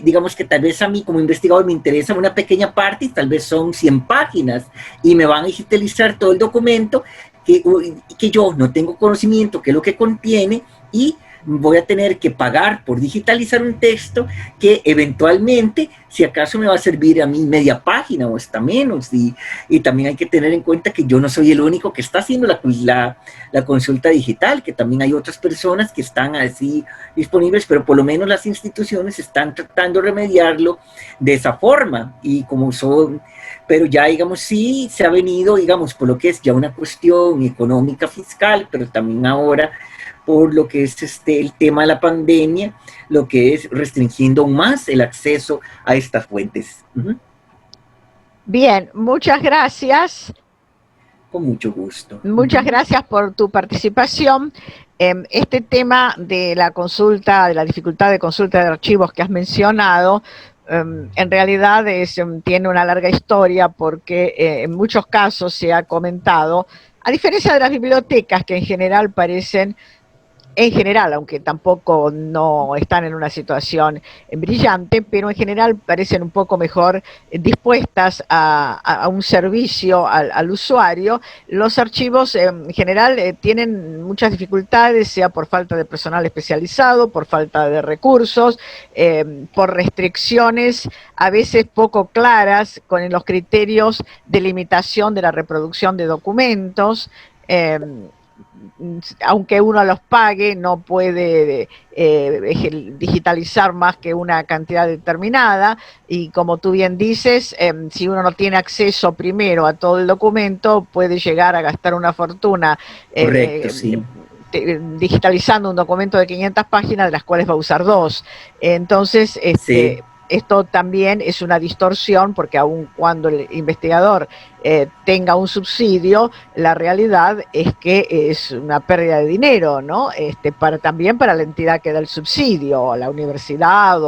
digamos que tal vez a mí como investigador me interesa una pequeña parte y tal vez son 100 páginas y me van a digitalizar todo el documento que yo no tengo conocimiento qué es lo que contiene, y voy a tener que pagar por digitalizar un texto que eventualmente, si acaso me va a servir a mí media página o hasta menos. Y también hay que tener en cuenta que yo no soy el único que está haciendo la consulta digital, que también hay otras personas que están así disponibles, pero por lo menos las instituciones están tratando de remediarlo de esa forma. Y como son, pero ya digamos, sí se ha venido, digamos, por lo que es ya una cuestión económica fiscal, pero también ahora por lo que es el tema de la pandemia, lo que es restringiendo aún más el acceso a estas fuentes. Bien, muchas gracias. Con mucho gusto. Muchas gracias por tu participación. Este tema de la consulta, de la dificultad de consulta de archivos que has mencionado, en realidad tiene una larga historia porque en muchos casos se ha comentado, a diferencia de las bibliotecas que en general, aunque tampoco no están en una situación brillante, pero en general parecen un poco mejor dispuestas a un servicio al usuario. Los archivos en general tienen muchas dificultades, sea por falta de personal especializado, por falta de recursos, por restricciones a veces poco claras con los criterios de limitación de la reproducción de documentos. Aunque uno los pague, no puede digitalizar más que una cantidad determinada, y como tú bien dices, si uno no tiene acceso primero a todo el documento, puede llegar a gastar una fortuna. Correcto, sí. Digitalizando un documento de 500 páginas, de las cuales va a usar 2. Entonces, sí. Esto también es una distorsión, porque aun cuando el investigador tenga un subsidio, la realidad es que es una pérdida de dinero, ¿no? También para la entidad que da el subsidio, a la universidad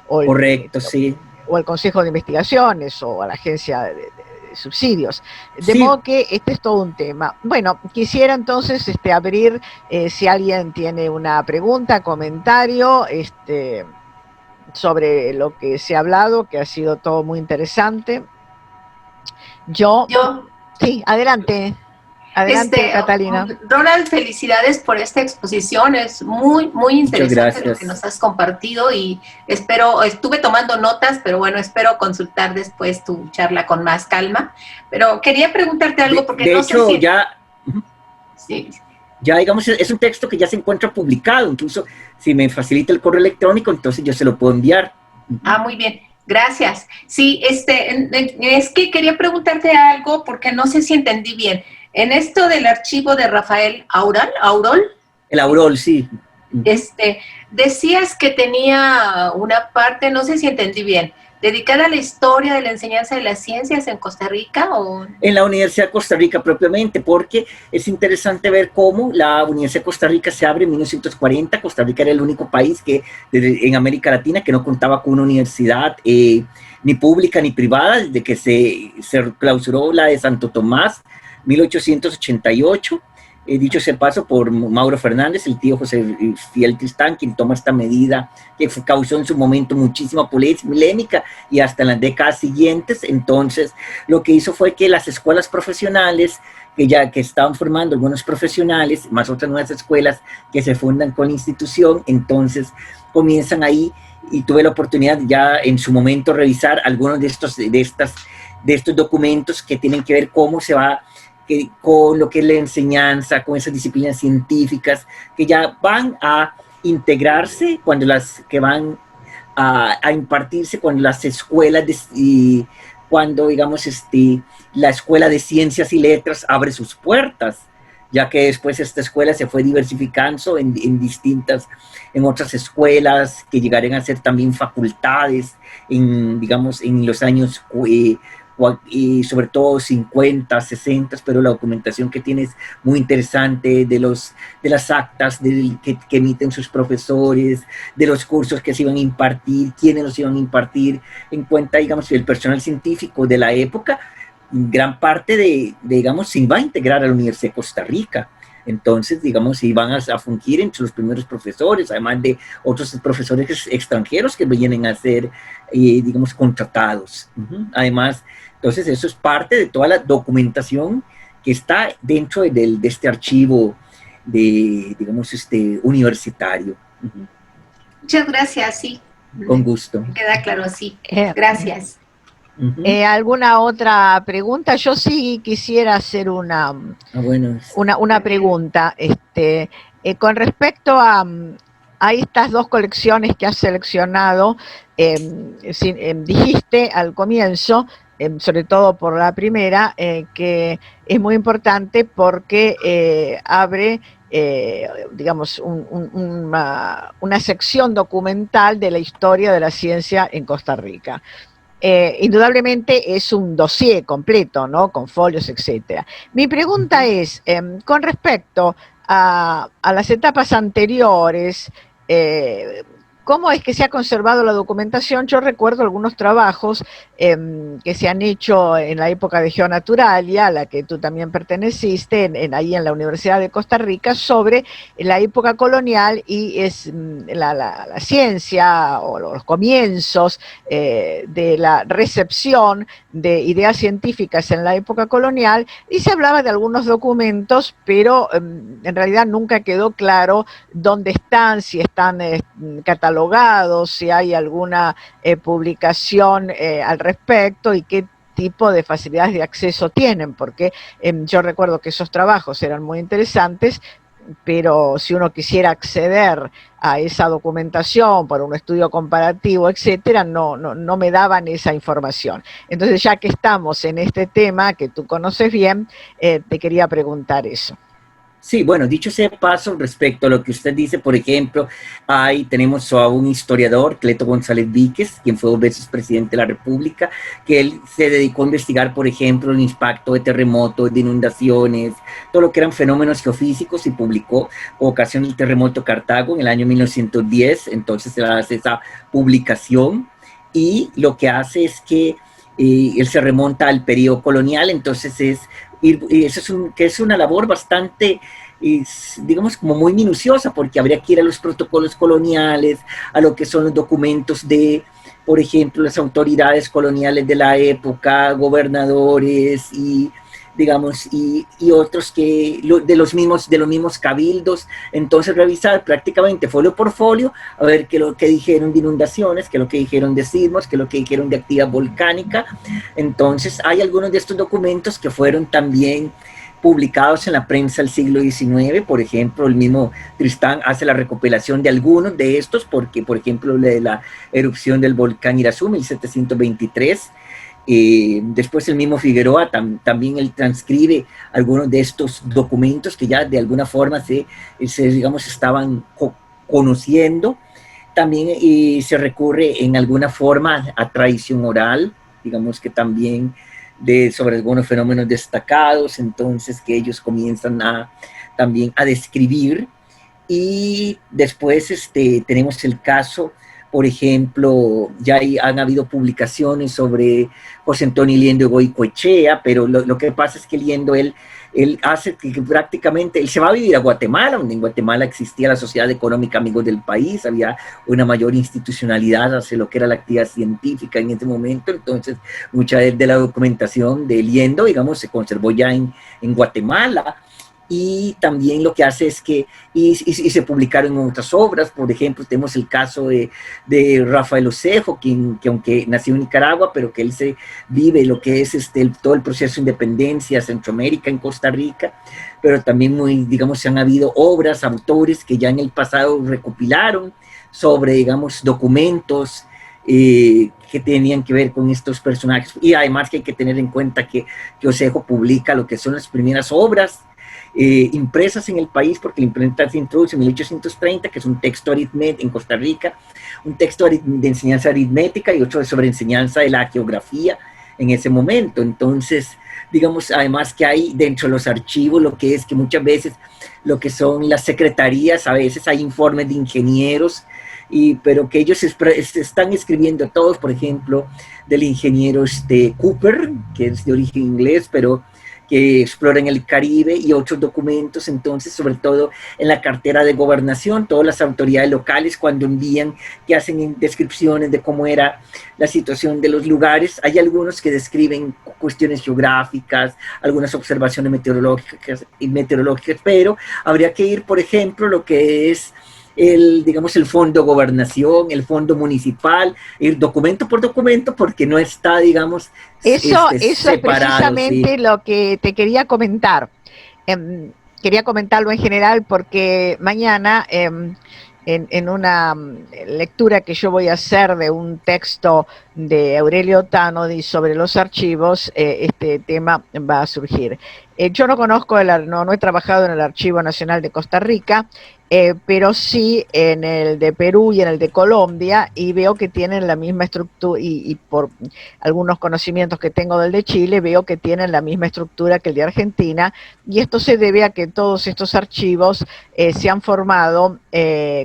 correcto, sí. O el Consejo de Investigaciones o a la agencia de subsidios. De sí. modo que este es todo un tema. Bueno, quisiera entonces abrir, si alguien tiene una pregunta, comentario, sobre lo que se ha hablado, que ha sido todo muy interesante. Yo sí, adelante. Adelante, Catalina. Ronald, felicidades por esta exposición, es muy, muy interesante lo que nos has compartido, y estuve tomando notas, pero bueno, espero consultar después tu charla con más calma. Pero quería preguntarte algo, porque no sé si... Sí. Ya, digamos, es un texto que ya se encuentra publicado, incluso si me facilita el correo electrónico, entonces yo se lo puedo enviar. Ah, muy bien, gracias. Sí, es que quería preguntarte algo, porque no sé si entendí bien. En esto del archivo de Rafael Aurol. El Aurol, sí. Decías que tenía una parte, no sé si entendí bien, dedicada a la historia de la enseñanza de las ciencias en Costa Rica, ¿o? En la Universidad de Costa Rica propiamente, porque es interesante ver cómo la Universidad de Costa Rica se abre en 1940. Costa Rica era el único país en América Latina que no contaba con una universidad ni pública ni privada, desde que se clausuró la de Santo Tomás, 1888. Dicho sea paso por Mauro Fernández, el tío José Fiel Tristán, quien toma esta medida que causó en su momento muchísima polémica y hasta en las décadas siguientes. Entonces, lo que hizo fue que las escuelas profesionales, que estaban formando algunos profesionales, más otras nuevas escuelas que se fundan con la institución, entonces comienzan ahí, y tuve la oportunidad ya en su momento revisar algunos de estos documentos que tienen que ver cómo se va con lo que es la enseñanza, con esas disciplinas científicas que ya van a integrarse que van a impartirse cuando las escuelas cuando digamos la Escuela de Ciencias y Letras abre sus puertas, ya que después esta escuela se fue diversificando en otras escuelas que llegarían a ser también facultades digamos en los años y sobre todo 50, 60, pero la documentación que tiene es muy interesante de las actas que emiten sus profesores, de los cursos que se iban a impartir, quiénes los iban a impartir, en cuenta, digamos, el personal científico de la época, gran parte digamos, se iba a integrar a la Universidad de Costa Rica. Entonces, digamos, iban a fungir entre los primeros profesores, además de otros profesores extranjeros que vienen a ser, digamos, contratados. Además, entonces eso es parte de toda la documentación que está dentro de este archivo digamos, universitario. Muchas gracias, sí. Con gusto. Queda claro, sí. Gracias. ¿Alguna otra pregunta? Yo sí quisiera hacer una pregunta. Con respecto a estas dos colecciones que has seleccionado, dijiste al comienzo, sobre todo por la primera, que es muy importante porque abre, digamos, una sección documental de la historia de la ciencia en Costa Rica. Indudablemente es un dossier completo, ¿no? Con folios, etcétera. Mi pregunta es, con respecto a las etapas anteriores, ¿cómo es que se ha conservado la documentación? Yo recuerdo algunos trabajos que se han hecho en la época de Geonaturalia, a la que tú también perteneciste, ahí en la Universidad de Costa Rica, sobre la época colonial y la ciencia o los comienzos de la recepción de ideas científicas en la época colonial, y se hablaba de algunos documentos, pero en realidad nunca quedó claro dónde están, si están catalogados, si hay alguna publicación al respecto y qué tipo de facilidades de acceso tienen, porque yo recuerdo que esos trabajos eran muy interesantes, pero si uno quisiera acceder a esa documentación por un estudio comparativo, etcétera, no me daban esa información. Entonces, ya que estamos en este tema que tú conoces bien, te quería preguntar eso. Sí, bueno, dicho sea paso, respecto a lo que usted dice, por ejemplo, ahí tenemos a un historiador, Cleto González Víquez, quien fue 2 veces presidente de la República, que él se dedicó a investigar, por ejemplo, el impacto de terremotos, de inundaciones, todo lo que eran fenómenos geofísicos, y publicó ocasión del terremoto Cartago en el año 1910, entonces se hace esa publicación, y lo que hace es que él se remonta al periodo colonial, entonces eso es una labor bastante, digamos, como muy minuciosa, porque habría que ir a los protocolos coloniales, a lo que son los documentos de, por ejemplo, las autoridades coloniales de la época, gobernadores y, digamos, y otros que de los mismos cabildos. Entonces revisar prácticamente folio por folio, a ver qué es lo que dijeron de inundaciones, qué es lo que dijeron de sismos, qué es lo que dijeron de actividad volcánica. Entonces hay algunos de estos documentos que fueron también publicados en la prensa del siglo XIX. Por ejemplo, el mismo Tristán hace la recopilación de algunos de estos, porque, por ejemplo, la erupción del volcán Irazú, 1723, después el mismo Figueroa también él transcribe algunos de estos documentos que ya de alguna forma digamos, estaban conociendo. También se recurre en alguna forma a tradición oral, digamos que también sobre algunos fenómenos destacados, entonces que ellos comienzan también a describir. Y después tenemos el caso, por ejemplo, ya han habido publicaciones sobre José Antonio Liendo Goicoechea, pero lo que pasa es que Liendo, él hace que prácticamente, él se va a vivir a Guatemala, donde en Guatemala existía la Sociedad Económica Amigos del País, había una mayor institucionalidad hacia lo que era la actividad científica en ese momento. Entonces mucha de la documentación de Liendo, digamos, se conservó ya en Guatemala. Y también lo que hace es que, y se publicaron otras obras. Por ejemplo, tenemos el caso de Rafael Osejo, que aunque nació en Nicaragua, pero que él se vive lo que es todo el proceso de independencia, Centroamérica, en Costa Rica, pero también digamos, han habido obras, autores que ya en el pasado recopilaron sobre, digamos, documentos que tenían que ver con estos personajes. Y además que hay que tener en cuenta que Osejo publica lo que son las primeras obras impresas en el país, porque la imprenta se introduce en 1830, que es un texto aritmético en Costa Rica, un texto de enseñanza aritmética y otro sobre enseñanza de la geografía en ese momento. Entonces, digamos, además que hay dentro de los archivos lo que es que muchas veces lo que son las secretarías, a veces hay informes de ingenieros, pero que ellos están escribiendo todos, por ejemplo, del ingeniero Cooper, que es de origen inglés, pero que exploran el Caribe, y otros documentos. Entonces, sobre todo en la cartera de gobernación, todas las autoridades locales cuando envían, que hacen descripciones de cómo era la situación de los lugares. Hay algunos que describen cuestiones geográficas, algunas observaciones meteorológicas, pero habría que ir, por ejemplo, lo que es digamos, el fondo gobernación, el fondo municipal, ir documento por documento, porque no está, digamos, eso es separado. Precisamente sí, lo que te quería comentar. Quería comentarlo en general porque mañana en una lectura que yo voy a hacer de un texto de Aurelio Tanodi sobre los archivos, este tema va a surgir. Yo no conozco, no he trabajado en el Archivo Nacional de Costa Rica, pero sí en el de Perú y en el de Colombia, y veo que tienen la misma estructura, y por algunos conocimientos que tengo del de Chile, veo que tienen la misma estructura que el de Argentina, y esto se debe a que todos estos archivos se han formado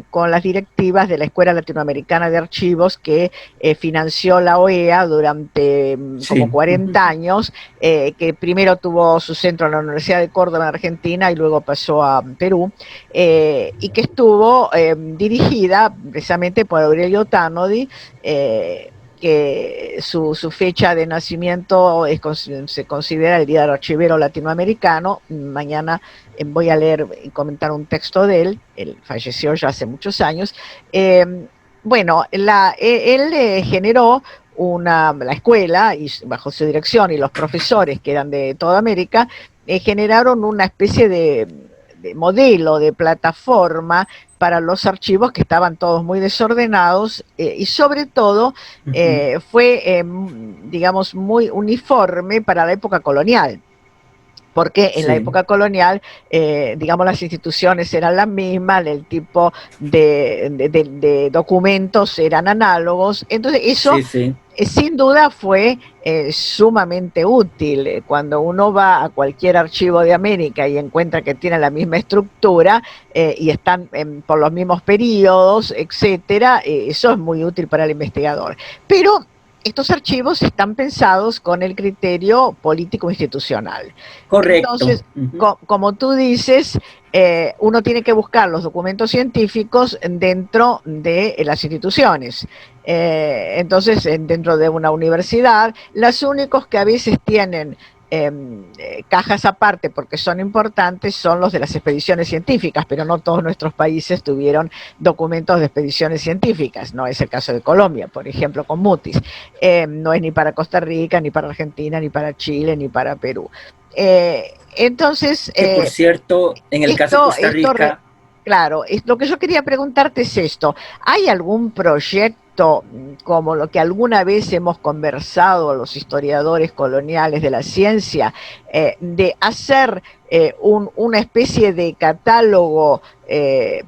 con las directivas de la Escuela Latinoamericana de Archivos que financió la OEA durante como 40 años, que primero tuvo su centro en la Universidad de Córdoba en Argentina y luego pasó a Perú, y que estuvo dirigida precisamente por Aurelio Tanodi, que su fecha de nacimiento se considera el Día del Archivero Latinoamericano. Mañana voy a leer y comentar un texto de él falleció ya hace muchos años. Bueno, él generó la escuela, y bajo su dirección, y los profesores que eran de toda América, generaron una especie de modelo, de plataforma para los archivos que estaban todos muy desordenados, y sobre todo fue, digamos, muy uniforme para la época colonial. Porque en la época colonial, digamos, las instituciones eran las mismas, el tipo de documentos eran análogos, entonces eso sin duda fue sumamente útil. Cuando uno va a cualquier archivo de América y encuentra que tiene la misma estructura y están por los mismos periodos, etcétera, eso es muy útil para el investigador. Pero estos archivos están pensados con el criterio político-institucional. Correcto. Entonces, como tú dices, uno tiene que buscar los documentos científicos dentro de las instituciones. Entonces, dentro de una universidad, los únicos que a veces tienen cajas aparte porque son importantes son los de las expediciones científicas, pero no todos nuestros países tuvieron documentos de expediciones científicas. No es el caso de Colombia, por ejemplo, con Mutis. No es ni para Costa Rica, ni para Argentina, ni para Chile, ni para Perú. Entonces, por cierto, en el caso de Costa Rica, claro, lo que yo quería preguntarte es esto: ¿hay algún proyecto como lo que alguna vez hemos conversado los historiadores coloniales de la ciencia, de hacer una especie de catálogo,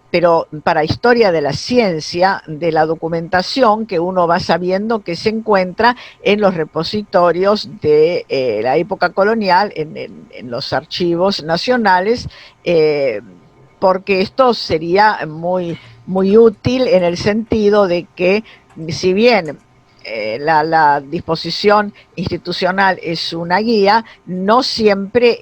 pero para historia de la ciencia, de la documentación que uno va sabiendo que se encuentra en los repositorios de la época colonial, en los archivos nacionales? Porque esto sería muy, muy útil en el sentido de que, si bien la disposición institucional es una guía, no siempre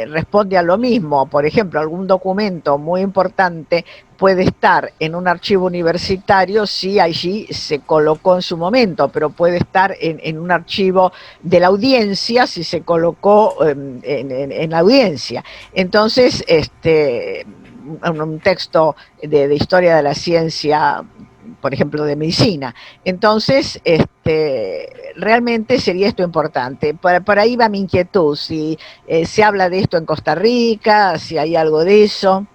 responde a lo mismo. Por ejemplo, algún documento muy importante puede estar en un archivo universitario si allí se colocó en su momento, pero puede estar en un archivo de la audiencia si se colocó en la audiencia. Entonces, un texto de historia de la ciencia, por ejemplo, de medicina. Entonces, realmente sería esto importante. Por ahí va mi inquietud, si se habla de esto en Costa Rica, si hay algo de eso.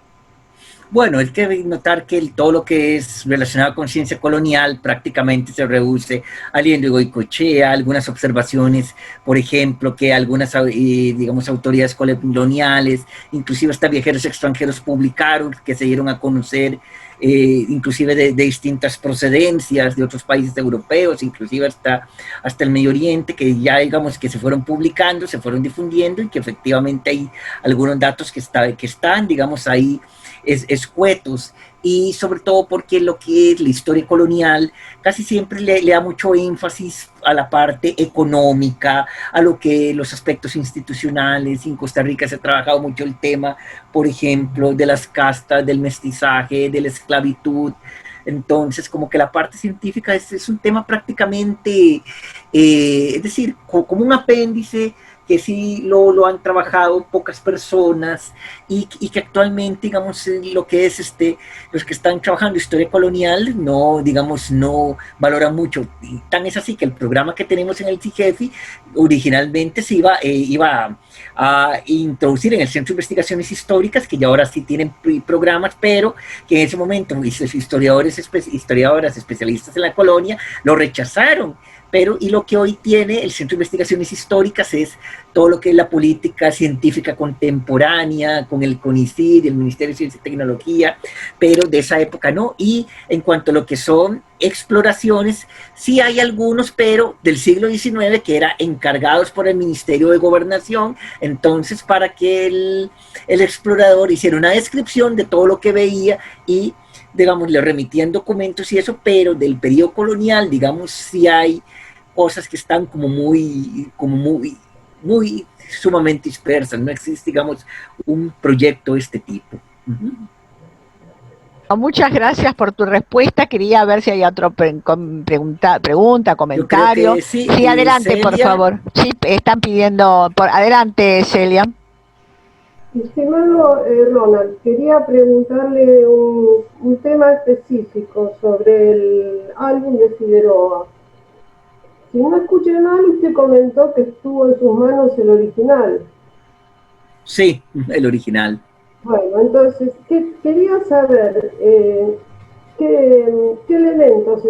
Bueno, es que notar que todo lo que es relacionado con ciencia colonial prácticamente se reduce a Liendo y Goicoechea, algunas observaciones, por ejemplo, que algunas, digamos, autoridades coloniales, inclusive hasta viajeros extranjeros publicaron, que se dieron a conocer, inclusive de distintas procedencias de otros países europeos, inclusive hasta el Medio Oriente, que ya, digamos, que se fueron publicando, se fueron difundiendo, y que efectivamente hay algunos datos que están, digamos, ahí escuetos, y sobre todo porque lo que es la historia colonial casi siempre le da mucho énfasis a la parte económica, a lo que los aspectos institucionales. En Costa Rica se ha trabajado mucho el tema, por ejemplo, de las castas, del mestizaje, de la esclavitud. Entonces, como que la parte científica es un tema prácticamente, es decir, como un apéndice sí lo han trabajado pocas personas y que actualmente, digamos, lo que es los que están trabajando historia colonial no, digamos, no valoran mucho. Y tan es así que el programa que tenemos en el CIGEFI originalmente se iba a introducir en el Centro de Investigaciones Históricas, que ya ahora sí tienen programas, pero que en ese momento historiadoras especialistas en la colonia lo rechazaron. Pero, y lo que hoy tiene el Centro de Investigaciones Históricas es todo lo que es la política científica contemporánea, con el CONICIT, el Ministerio de Ciencia y Tecnología, pero de esa época no. Y en cuanto a lo que son exploraciones, sí hay algunos, pero del siglo XIX, que eran encargados por el Ministerio de Gobernación, entonces para que el explorador hiciera una descripción de todo lo que veía y, digamos, le remitían documentos y eso, pero del periodo colonial, digamos, sí hay cosas que están como muy sumamente dispersas, no existe, digamos, un proyecto de este tipo. Muchas gracias por tu respuesta. Quería ver si hay otro pregunta, comentario. Sí, adelante, Celia, por favor. Sí, están pidiendo. Adelante, Celia. Estimado Ronald, quería preguntarle un tema específico sobre el álbum de Figueroa. Si no escuché mal, usted comentó que estuvo en sus manos el original. Sí, el original. Bueno, entonces, quería saber qué elementos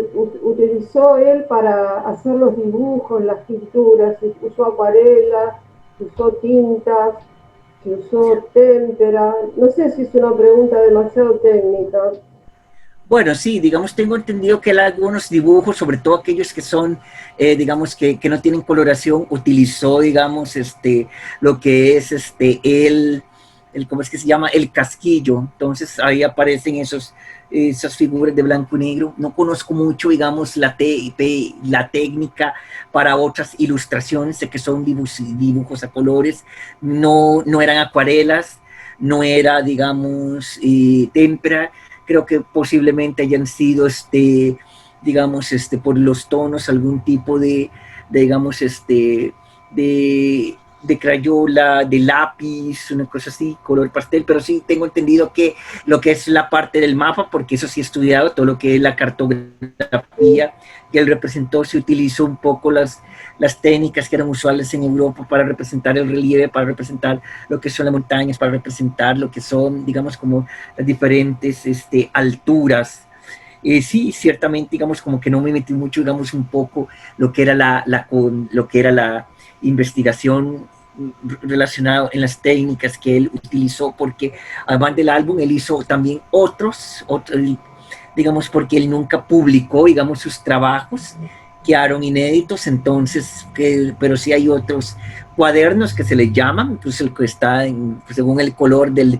utilizó él para hacer los dibujos, las pinturas. ¿Usó acuarela? ¿Usó tintas? ¿Se usó témpera? No sé si es una pregunta demasiado técnica. Bueno, sí, digamos, tengo entendido que él algunos dibujos, sobre todo aquellos que son, digamos, que no tienen coloración, utilizó, digamos, lo que es ¿cómo es que se llama? El casquillo. Entonces ahí aparecen esas figuras de blanco y negro. No conozco mucho, digamos, la técnica para otras ilustraciones, sé que son dibujos a colores, no eran acuarelas, no era, digamos, témpera. Creo que posiblemente hayan sido, digamos, por los tonos, algún tipo digamos, de crayola, de lápiz, una cosa así, color pastel, pero sí tengo entendido que lo que es la parte del mapa, porque eso sí he estudiado, todo lo que es la cartografía que él representó, se utilizó un poco las técnicas que eran usuales en Europa para representar el relieve, para representar lo que son las montañas, para representar lo que son, digamos, como las diferentes alturas. Sí, ciertamente, digamos, como que no me metí mucho, digamos, un poco lo que era la investigación relacionado en las técnicas que él utilizó, porque además del álbum él hizo también otros, digamos, porque él nunca publicó, digamos, sus trabajos, quedaron inéditos, entonces, pero sí hay otros cuadernos que se les llaman, pues el que está según el color del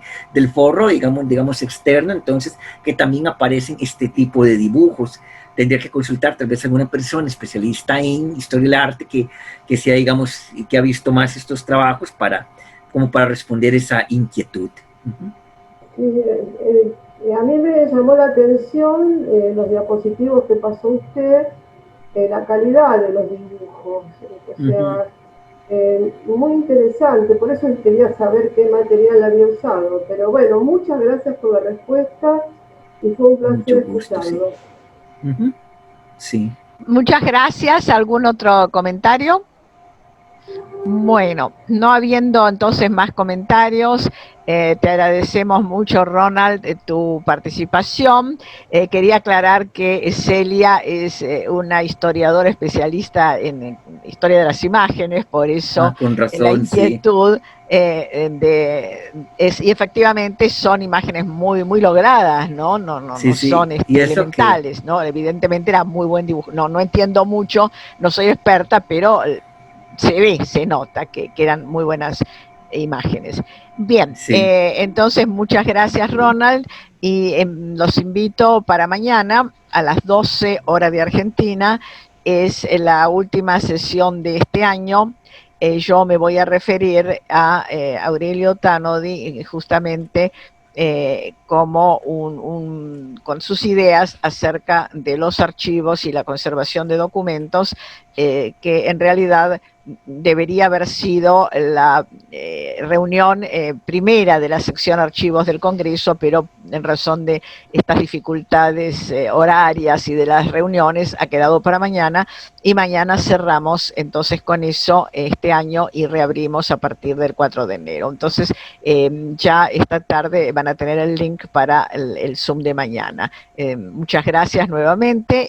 forro, digamos externo, entonces, que también aparecen este tipo de dibujos. Tendría que consultar tal vez alguna persona especialista en historia del arte que sea, digamos, que ha visto más estos trabajos como para responder esa inquietud. A mí me llamó la atención los diapositivos que pasó usted, la calidad de los dibujos, o sea, muy interesante, por eso quería saber qué material había usado, pero bueno, muchas gracias por la respuesta y fue un placer escucharlo. Sí. Sí. Muchas gracias. ¿Algún otro comentario? Bueno, no habiendo entonces más comentarios, te agradecemos mucho, Ronald, tu participación. Quería aclarar que Celia es una historiadora especialista en historia de las imágenes, por eso con razón, la inquietud y efectivamente son imágenes muy, muy logradas, ¿no? No son elementales, ¿no? Evidentemente era muy buen dibujo. No entiendo mucho, no soy experta, pero se nota que eran muy buenas imágenes. Bien, sí. Entonces muchas gracias, Ronald, y los invito para mañana a las 12 horas de Argentina, es la última sesión de este año. Yo me voy a referir a Aurelio Tanodi justamente como con sus ideas acerca de los archivos y la conservación de documentos, que en realidad debería haber sido la reunión primera de la sección archivos del Congreso, pero en razón de estas dificultades horarias y de las reuniones ha quedado para mañana, y mañana cerramos entonces con eso este año y reabrimos a partir del 4 de enero. Entonces ya esta tarde van a tener el link para el Zoom de mañana. Muchas gracias nuevamente